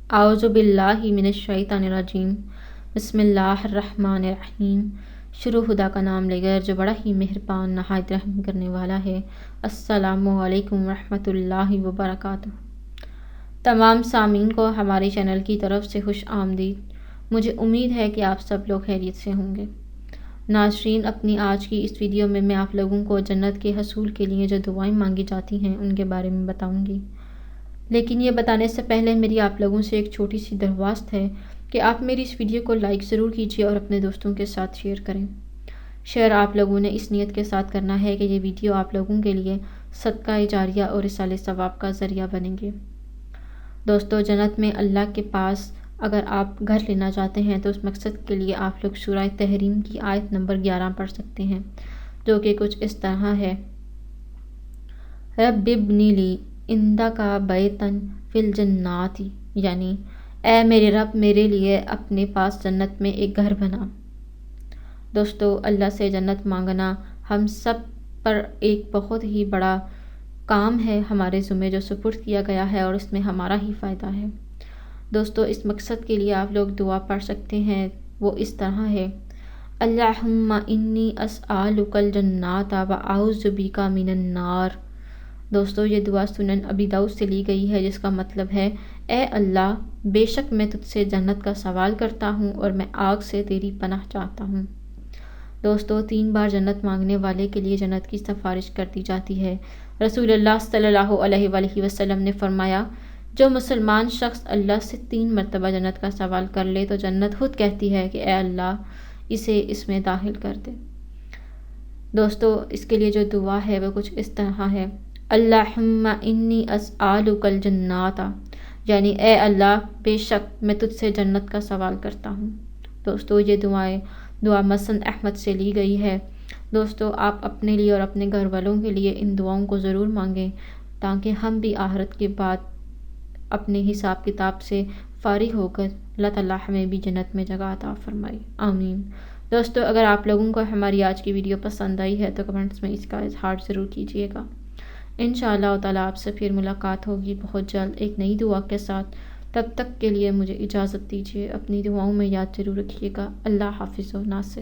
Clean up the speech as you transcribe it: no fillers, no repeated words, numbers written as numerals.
اعوذ باللہ من الشیطان الرجیم بسم اللہ الرحمن الرحیم۔ شروع خدا کا نام لے کر جو بڑا ہی مہربان نہایت رحم کرنے والا ہے۔ السلام علیکم ورحمۃ اللہ وبرکاتہ۔ تمام سامعین کو ہمارے چینل کی طرف سے خوش آمدید۔ مجھے امید ہے کہ آپ سب لوگ خیریت سے ہوں گے۔ ناظرین، اپنی آج کی اس ویڈیو میں آپ لوگوں کو جنت کے حصول کے لیے جو دعائیں مانگی جاتی ہیں ان کے بارے میں بتاؤں گی، لیکن یہ بتانے سے پہلے میری آپ لوگوں سے ایک چھوٹی سی درخواست ہے کہ آپ میری اس ویڈیو کو لائک ضرور کیجیے اور اپنے دوستوں کے ساتھ شیئر کریں۔ شیئر آپ لوگوں نے اس نیت کے ساتھ کرنا ہے کہ یہ ویڈیو آپ لوگوں کے لیے صدقہ جاریہ اور رسالہ ثواب کا ذریعہ بنیں گے۔ دوستو، جنت میں اللہ کے پاس اگر آپ گھر لینا چاہتے ہیں تو اس مقصد کے لیے آپ لوگ سورہ تحریم کی آیت نمبر 11 پڑھ سکتے ہیں، جو کہ کچھ اس طرح ہے: رب ابنی لی عندک بیتا فی الجنات، یعنی اے میرے رب، میرے لیے اپنے پاس جنت میں ایک گھر بنا۔ دوستو، اللہ سے جنت مانگنا ہم سب پر ایک بہت ہی بڑا کام ہے، ہمارے ذمہ جو سپرد کیا گیا ہے، اور اس میں ہمارا ہی فائدہ ہے۔ دوستو، اس مقصد کے لیے آپ لوگ دعا پڑھ سکتے ہیں، وہ اس طرح ہے: اللہم انی اسألک الجنۃ واعوذ بک من النار۔ دوستو، یہ دعا سنن ابی داؤد سے لی گئی ہے، جس کا مطلب ہے: اے اللہ، بے شک میں تجھ سے جنت کا سوال کرتا ہوں اور میں آگ سے تیری پناہ چاہتا ہوں۔ دوستو، 3 بار جنت مانگنے والے کے لیے جنت کی سفارش کر دی جاتی ہے۔ رسول اللہ صلی اللہ علیہ وآلہ وسلم نے فرمایا: جو مسلمان شخص اللہ سے 3 مرتبہ جنت کا سوال کر لے تو جنت خود کہتی ہے کہ اے اللہ، اسے اس میں داخل کر دے۔ دوستو، اس کے لیے جو دعا ہے وہ کچھ اس طرح ہے: اللہم انی اسألک الجنۃ، یعنی اے اللہ، بے شک میں تجھ سے جنت کا سوال کرتا ہوں۔ دوستو، یہ دعا مسند احمد سے لی گئی ہے۔ دوستو، آپ اپنے لیے اور اپنے گھر والوں کے لیے ان دعاؤں کو ضرور مانگیں، تاکہ ہم بھی آخرت کے بعد اپنے حساب کتاب سے فارغ ہو کر اللہ تعالیٰ ہمیں بھی جنت میں جگہ عطا فرمائے، آمین۔ دوستو، اگر آپ لوگوں کو ہماری آج کی ویڈیو پسند آئی ہے تو کمنٹس میں اس کا اظہار ضرور کیجیے گا۔ انشاءاللہ تعالیٰ آپ سے پھر ملاقات ہوگی بہت جلد ایک نئی دعا کے ساتھ۔ تب تک کے لیے مجھے اجازت دیجیے، اپنی دعاؤں میں یاد ضرور رکھیے گا۔ اللہ حافظ و ناصر۔